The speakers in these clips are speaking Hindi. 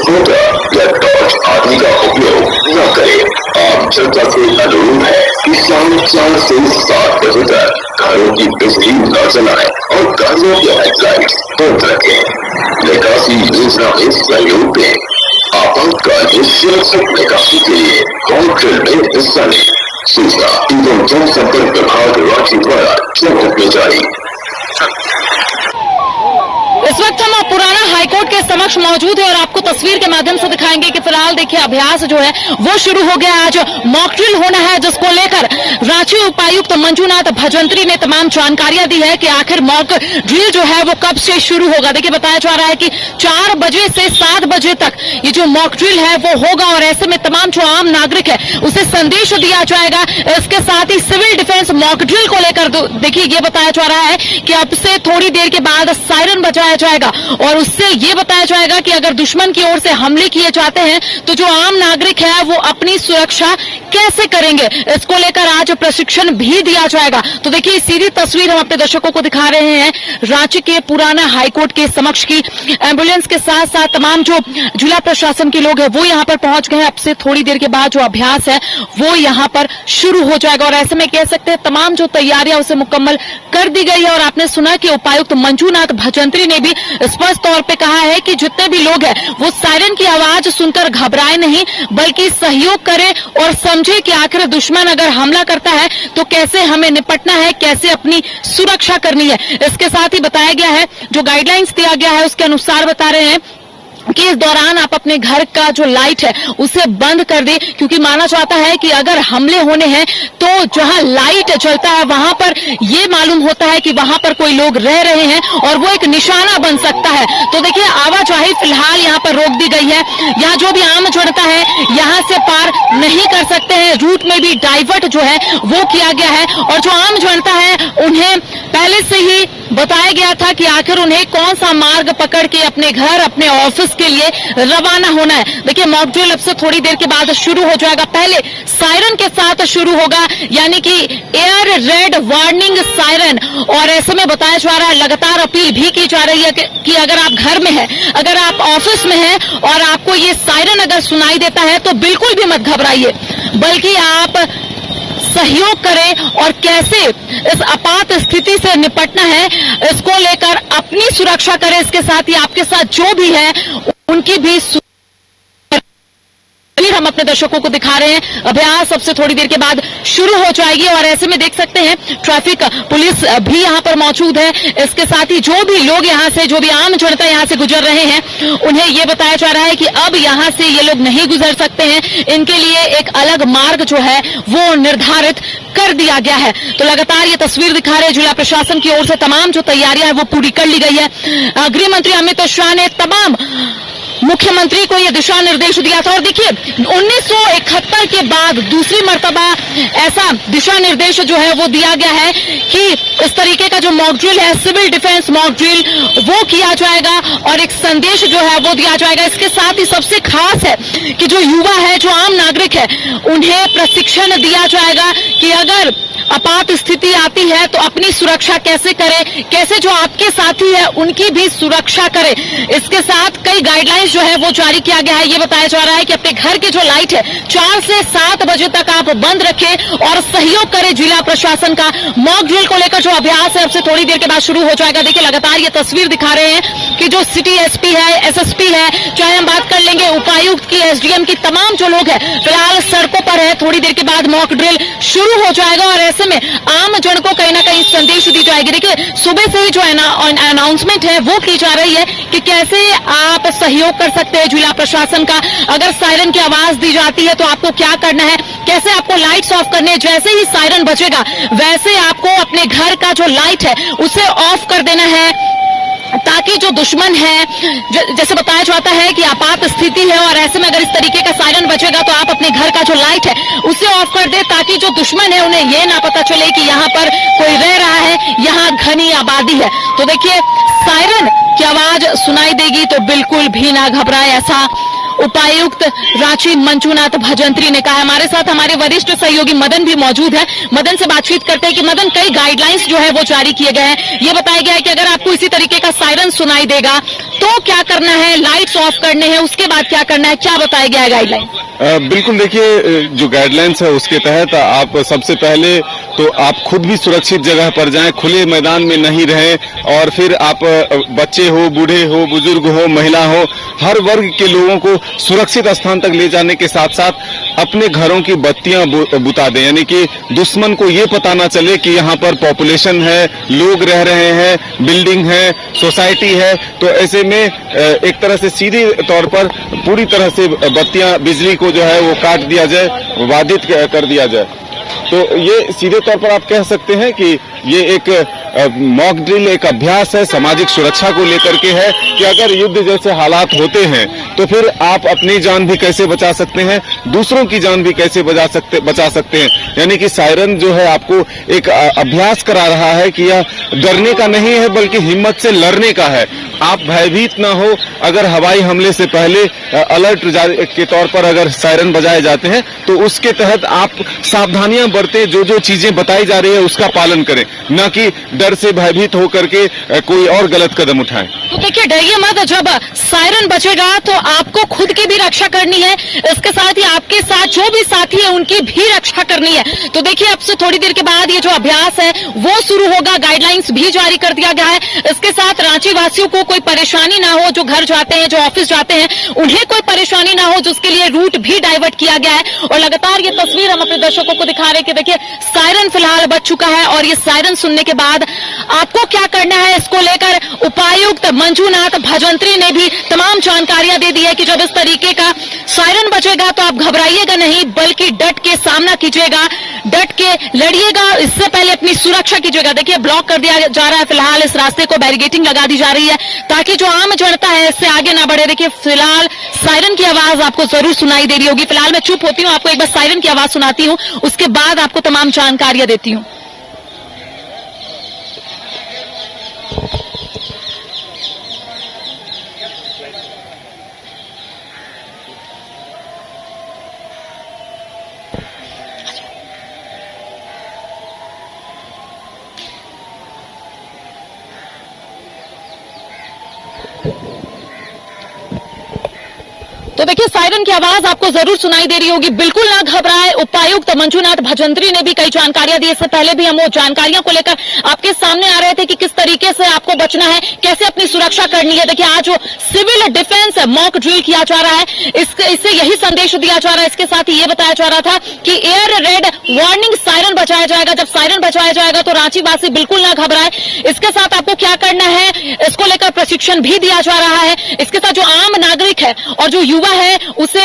स्कूटर या टॉर्च आदि का उपयोग न करें। आम जनता से अनुरोध है कि शाम 4 से 7 बजे तक घरों की बिजली न जलाएं और गाड़ियों की हेडलाइट बंद रखें। निकासी योजना में सहयोग दें। आपातकालीन सुरक्षित निकासी के लिए कॉन्ट्रेल में हिस्सा लें। सूचना एवं जनसंपर्क विभाग रांची द्वारा जनहित में जारी। इस वक्त हम पुराना हाईकोर्ट के समक्ष मौजूद है और आपको तस्वीर के माध्यम से दिखाएंगे कि फिलहाल देखिए अभ्यास जो है वो शुरू हो गया। आज मॉक ड्रिल होना है, जिसको लेकर रांची उपायुक्त मंजूनाथ भजंत्री ने तमाम जानकारियां दी है कि आखिर मॉक ड्रिल जो है वो कब से शुरू होगा। देखिए बताया जा रहा है कि 4 बजे से 7 बजे तक ये जो मॉक ड्रिल है वो होगा और ऐसे में तमाम जो आम नागरिक है उसे संदेश दिया जाएगा। इसके साथ ही सिविल डिफेंस मॉक ड्रिल को लेकर देखिए ये बताया जा रहा है कि अब से थोड़ी देर के बाद सायरन बजाया जाएगा और उससे ये बताया जाएगा कि अगर दुश्मन की ओर से हमले किए जाते हैं तो जो आम नागरिक है वो अपनी सुरक्षा कैसे करेंगे, इसको लेकर आज प्रशिक्षण भी दिया जाएगा। तो देखिए सीधी तस्वीर हम अपने दर्शकों को दिखा रहे हैं रांची के पुराना हाईकोर्ट के समक्ष की। एम्बुलेंस के साथ साथ तमाम जो जिला प्रशासन के लोग हैं वो यहाँ पर पहुंच गए हैं। अब से थोड़ी देर के बाद जो अभ्यास है वो यहाँ पर शुरू हो जाएगा और ऐसे में कह सकते हैं तमाम जो तैयारियां उसे मुकम्मल कर दी गई है। और आपने सुना कि उपायुक्त मंजूनाथ भजंत्री ने भी स्पष्ट तौर पे कहा है कि जितने भी लोग हैं वो सायरन की आवाज सुनकर घबराए नहीं, बल्कि सहयोग करें और समझे कि आखिर दुश्मन अगर हमला करता है तो कैसे हमें निपटना है, कैसे अपनी सुरक्षा करनी है। इसके साथ ही बताया गया है, जो गाइडलाइंस दिया गया है उसके अनुसार बता रहे हैं कि इस दौरान आप अपने घर का जो लाइट है उसे बंद कर दे, क्योंकि माना जाता है कि अगर हमले होने हैं तो जहां लाइट जलता है वहां पर ये मालूम होता है कि वहां पर कोई लोग रह रहे हैं और वो एक निशाना बन सकता है। तो देखिए आवाजाही फिलहाल यहां पर रोक दी गई है। यहाँ जो भी आम जनता है यहां से पार नहीं कर सकते हैं। रूट में भी डाइवर्ट जो है वो किया गया है और जो आम जनता है उन्हें पहले से ही बताया गया था कि आखिर उन्हें कौन सा मार्ग पकड़ के अपने घर अपने ऑफिस के लिए रवाना होना है। देखिए मॉक ड्रिल अब से थोड़ी देर के बाद शुरू हो जाएगा। पहले सायरन के साथ शुरू होगा, यानी कि एयर रेड वार्निंग सायरन। और ऐसे में बताया जा रहा है, लगातार अपील भी की जा रही है कि अगर आप घर में हैं, अगर आप ऑफिस में हैं और आपको ये सायरन अगर सुनाई देता है तो बिल्कुल भी मत घबराइए, बल्कि आप सहयोग करें और कैसे इस आपात स्थिति से निपटना है इसको लेकर अपनी सुरक्षा करें। इसके साथ ही आपके साथ जो भी है उनकी भी हम अपने दर्शकों को दिखा रहे हैं। अभ्यास सबसे थोड़ी देर के बाद शुरू हो जाएगी और ऐसे में देख सकते हैं ट्रैफिक पुलिस भी यहाँ पर मौजूद है। इसके साथ ही जो भी लोग यहाँ से, जो भी आम जनता यहाँ से गुजर रहे हैं उन्हें ये बताया जा रहा है कि अब यहाँ से ये लोग नहीं गुजर सकते हैं, इनके लिए एक अलग मार्ग जो है वो निर्धारित कर दिया गया है। तो लगातार ये तस्वीर दिखा रहे हैं जिला प्रशासन की ओर से तमाम जो तैयारियां है वो पूरी कर ली गई है। गृह मंत्री अमित शाह ने तमाम मुख्यमंत्री को यह दिशा निर्देश दिया था और देखिए 1971 के बाद दूसरी मर्तबा ऐसा दिशा निर्देश जो है वो दिया गया है कि इस तरीके का जो मॉक ड्रिल है, सिविल डिफेंस मॉक ड्रिल, वो किया जाएगा और एक संदेश जो है वो दिया जाएगा। इसके साथ ही सबसे खास है कि जो युवा है, जो आम नागरिक है, उन्हें प्रशिक्षण दिया जाएगा कि अगर आपात स्थिति आती है तो अपनी सुरक्षा कैसे करें, कैसे जो आपके साथी है उनकी भी सुरक्षा करें। इसके साथ कई गाइडलाइंस जो है वो जारी किया गया है। ये बताया जा रहा है कि अपने घर के जो लाइट है 4 से 7 बजे तक आप बंद रखें और सहयोग करें जिला प्रशासन का। मॉक ड्रिल को लेकर जो अभ्यास है अब से थोड़ी देर के बाद शुरू हो जाएगा। देखिए लगातार ये तस्वीर दिखा रहे हैं कि जो सिटी एसपी है, एसएसपी है, चाहे हम बात कर लेंगे उपायुक्त की, एसडीएम की, तमाम जो लोग है फिलहाल सड़कों पर है। थोड़ी देर के बाद मॉक ड्रिल शुरू हो जाएगा और ऐसे में आम जन को कहीं ना कहीं संदेश दी जाएगी। देखिए सुबह से ही जो अनाउंसमेंट है वो की जा रही है कि कैसे आप सहयोग कर सकते हैं जिला प्रशासन का। अगर सायरन की आवाज दी जाती है तो आपको क्या करना है, कैसे आपको लाइट्स ऑफ करने हैं। जैसे ही सायरन बजेगा वैसे आपको अपने घर का जो लाइट है उसे ऑफ कर देना है, ताकि जो दुश्मन है, जैसे बताया जाता है कि आपात स्थिति है और ऐसे में अगर इस तरीके का सायरन बजेगा तो आप अपने घर का जो लाइट है उसे ऑफ कर दे, ताकि जो दुश्मन है उन्हें ये ना पता चले कि यहाँ पर कोई रह रहा है, यहाँ घनी आबादी है। तो देखिए सायरन की आवाज सुनाई देगी तो बिल्कुल भी ना घबराए, ऐसा उपायुक्त रांची मंजूनाथ भजंत्री ने कहा। हमारे साथ हमारे वरिष्ठ सहयोगी मदन भी मौजूद है। मदन से बातचीत करते हैं कि मदन, कई गाइडलाइंस जो है वो जारी किए गए हैं। ये बताया गया है कि अगर आपको इसी तरीके का सायरन सुनाई देगा तो क्या करना है, लाइट्स ऑफ करने हैं, उसके बाद क्या करना है, क्या बताया गया है गाइडलाइन? बिल्कुल, देखिए जो गाइडलाइंस है उसके तहत आप सबसे पहले तो आप खुद भी सुरक्षित जगह पर जाएं, खुले मैदान में नहीं रहें, और फिर आप बच्चे हो, बूढ़े हो, बुजुर्ग हो, महिला हो, हर वर्ग के लोगों को सुरक्षित स्थान तक ले जाने के साथ साथ अपने घरों की बत्तियां बुता दें, यानी कि दुश्मन को ये पता ना चले कि यहाँ पर पॉपुलेशन है, लोग रह रहे हैं, बिल्डिंग है, सोसाइटी है। तो ऐसे में एक तरह से सीधे तौर पर पूरी तरह से बत्तियां, बिजली को जो है वो काट दिया जाए, बाधित कर दिया जाए। तो ये सीधे तौर पर आप कह सकते हैं कि ये एक मॉक ड्रिल, एक अभ्यास है, सामाजिक सुरक्षा को लेकर के है कि अगर युद्ध जैसे हालात होते हैं तो फिर आप अपनी जान भी कैसे बचा सकते हैं, दूसरों की जान भी कैसे बचा सकते हैं। यानी कि सायरन जो है आपको एक अभ्यास करा रहा है कि यह डरने का नहीं है बल्कि हिम्मत से लड़ने का है। आप भयभीत ना हो। अगर हवाई हमले से पहले अलर्ट के तौर पर अगर सायरन बजाए जाते हैं तो उसके तहत आप सावधानियां बरतें, जो चीजें बताई जा रही है उसका पालन करें, न कि डर से भयभीत होकर के कोई और गलत कदम उठाएं। तो देखिए, डरिए मत, जब सायरन बजेगा तो आपको खुद की भी रक्षा करनी है, इसके साथ ही आपके साथ जो भी साथी है उनकी भी रक्षा करनी है। तो देखिए, अब से थोड़ी देर के बाद ये जो अभ्यास है वो शुरू होगा, गाइडलाइंस भी जारी कर दिया गया है। इसके साथ रांची वासियों को कोई परेशानी ना हो, जो घर जाते हैं, जो ऑफिस जाते हैं, उन्हें कोई परेशानी ना हो, जिसके लिए रूट भी डाइवर्ट किया गया है। और लगातार ये तस्वीर हम अपने दर्शकों को दिखा रहे हैं कि देखिए, सायरन फिलहाल बज चुका है और ये सायरन सुनने के बाद आपको क्या करना है, इसको लेकर उपायुक्त मंजूनाथ भजंत्री ने भी तमाम जानकारियां दे दी है कि जब इस तरीके का सायरन बजेगा तो आप घबराइएगा नहीं, बल्कि डट के सामना कीजिएगा, डट के लड़िएगा, इससे पहले अपनी सुरक्षा कीजिएगा। देखिए, ब्लॉक कर दिया जा रहा है फिलहाल, इस रास्ते को बैरिकेटिंग लगा दी जा रही है ताकि जो आम जनता है इससे आगे ना बढ़े। देखिए, फिलहाल सायरन की आवाज आपको जरूर सुनाई दे रही होगी। फिलहाल मैं चुप होती हूँ, आपको एक बार सायरन की आवाज सुनाती हूँ, उसके बाद आपको तमाम जानकारियां देती हूँ। तो देखिए, सायरन की आवाज आपको जरूर सुनाई दे रही होगी, बिल्कुल ना घबराए। उपायुक्त मंजूनाथ भजंत्री ने भी कई जानकारियां दी। इससे पहले भी हम वो जानकारियों को लेकर आपके सामने आ रहे थे कि किस तरीके से आपको बचना है, कैसे अपनी सुरक्षा करनी है। देखिए, आज जो सिविल डिफेंस मॉक ड्रिल किया जा रहा है, इससे यही संदेश दिया जा रहा है। इसके साथ ही ये बताया जा रहा था कि एयर रेड वार्निंग सायरन बजाया जाएगा। जब सायरन बजाया जाएगा तो रांची वासी बिल्कुल ना घबराए। इसके साथ आपको क्या करना है, इसको लेकर प्रशिक्षण भी दिया जा रहा है। इसके साथ जो आम नागरिक है और जो युवा है उसे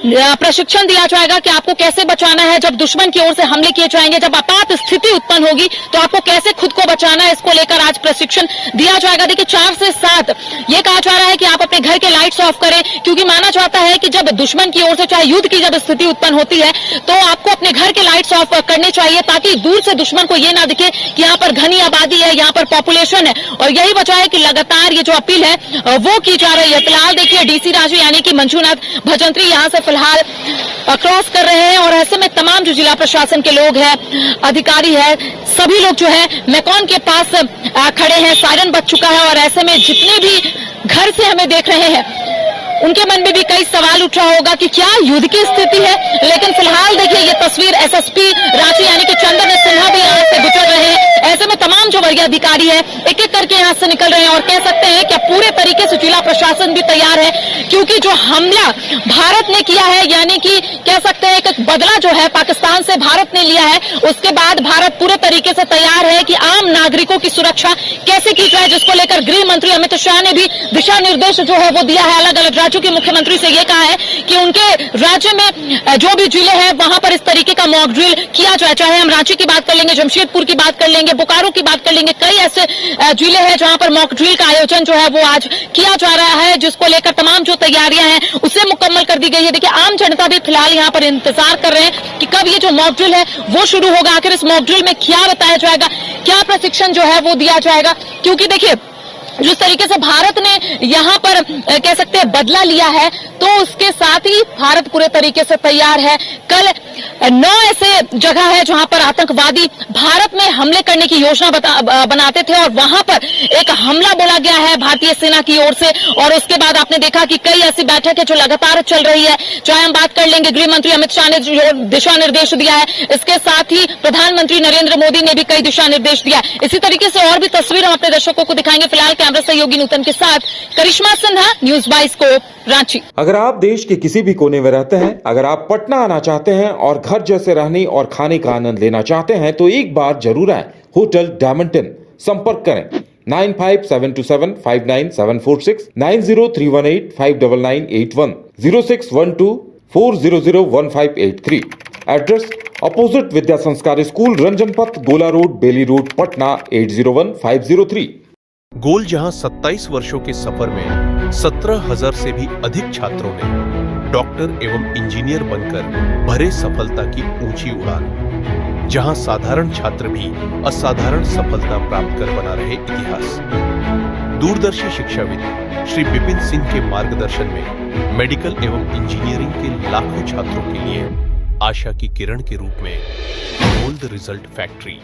प्रशिक्षण दिया जाएगा कि आपको कैसे बचाना है जब दुश्मन की ओर से हमले किए जाएंगे, जब आपात स्थिति उत्पन्न होगी तो आपको कैसे खुद को बचाना है, इसको लेकर आज प्रशिक्षण दिया जाएगा। देखिए, 4 से 7 ये कहा जा रहा है कि आप अपने घर के लाइट्स ऑफ करें, क्योंकि माना जाता है कि जब दुश्मन की ओर से चाहे युद्ध की जब स्थिति उत्पन्न होती है तो आपको अपने घर के लाइट्स ऑफ करने चाहिए ताकि दूर से दुश्मन को ये ना दिखे कि यहाँ पर घनी आबादी है, यहाँ पर पॉपुलेशन है। और यही वजह है कि लगातार ये जो अपील है वो की जा रही है। फिलहाल देखिए, डीसी राजू यानी कि मंजूनाथ भजंत्री यहाँ से फिलहाल क्रॉस कर रहे हैं और ऐसे में तमाम जो जिला प्रशासन के लोग हैं, अधिकारी है, सभी लोग जो है मैकॉन के पास खड़े हैं। सायरन बज चुका है और ऐसे में जितने भी घर से हमें देख रहे हैं उनके मन में भी कई सवाल उठ रहा होगा कि क्या युद्ध की स्थिति है। लेकिन फिलहाल देखिए, ये तस्वीर एसएसपी रांची यानी कि चंदन सिन्हा भी यहाँ से गुजर रहे हैं। ऐसे में तमाम जो वरीय अधिकारी है एक एक करके यहाँ से निकल रहे हैं और कह सकते हैं कि पूरे तरीके से जिला प्रशासन भी तैयार है, क्योंकि जो हमला भारत ने किया है, यानी कि कह सकते हैं कि बदला जो है पाकिस्तान से भारत ने लिया है, उसके बाद भारत पूरे तरीके से तैयार है कि आम नागरिकों की सुरक्षा कैसे की जाए, जिसको लेकर गृह मंत्री अमित शाह ने भी दिशा निर्देश जो है वो दिया है। अलग अलग राज्यों के मुख्यमंत्री से ये कहा है कि उनके राज्य में जो भी जिले हैं वहां पर इस तरीके का मॉक ड्रिल किया जाए। चाहे हम रांची की बात कर लेंगे, जमशेदपुर की बात कर लेंगे, बोकारो की बात कर लेंगे, कई ऐसे जिले हैं जहां पर मॉक ड्रिल का आयोजन जो है वो आज किया जा रहा है, जिसको लेकर तमाम जो तैयारियां हैं उसे मुकम्मल कर दी गई है। देखिए, आम जनता भी फिलहाल यहाँ पर इंतजार कर रहे हैं कि कब ये जो मॉक ड्रिल है वो शुरू होगा, आखिर इस मॉक ड्रिल में क्या बताया जाएगा, क्या प्रशिक्षण जो है वो दिया जाएगा। क्योंकि देखिए, जिस तरीके से भारत ने यहाँ पर कह सकते हैं बदला लिया है, तो उसके साथ ही भारत पूरे तरीके से तैयार है। कल 9 ऐसे जगह है जहां पर आतंकवादी भारत में हमले करने की योजना बनाते थे और वहां पर एक हमला बोला गया है भारतीय सेना की ओर से। और उसके बाद आपने देखा कि कई ऐसी बैठक है जो लगातार चल रही है। चाहे हम बात कर लेंगे गृह मंत्री अमित शाह ने जो दिशा निर्देश दिया है, इसके साथ ही प्रधानमंत्री नरेंद्र मोदी ने भी कई दिशा निर्देश दिया। इसी तरीके से और भी तस्वीर हम अपने दर्शकों को दिखाएंगे। फिलहाल कैमरा सहयोगी नूतन के साथ करिश्मा सिन्हा, न्यूज 22 को रांची। अगर आप देश के किसी भी कोने में रहते हैं, अगर आप पटना आना चाहते हैं और घर जैसे रहने और खाने का आनंद लेना चाहते हैं तो एक बार जरूर आए होटल डायमंटन। संपर्क करें 9572759746, 9031859981, 0612400158 एड्रेस अपोजिट विद्या संस्कार स्कूल, रंजन पथ, गोला रोड, बेली रोड, पटना 801503। गोल जहां 27 वर्षों के सफर में 17,000 से भी अधिक छात्रों ने डॉक्टर एवं इंजीनियर बनकर भरे सफलता की ऊंची उड़ान, जहां साधारण छात्र भी असाधारण सफलता प्राप्त कर बना रहे इतिहास। दूरदर्शी शिक्षाविद श्री विपिन सिंह के मार्गदर्शन में मेडिकल एवं इंजीनियरिंग के लाखों छात्रों के लिए आशा की किरण के रूप में गोल्ड रिजल्ट फैक्ट्री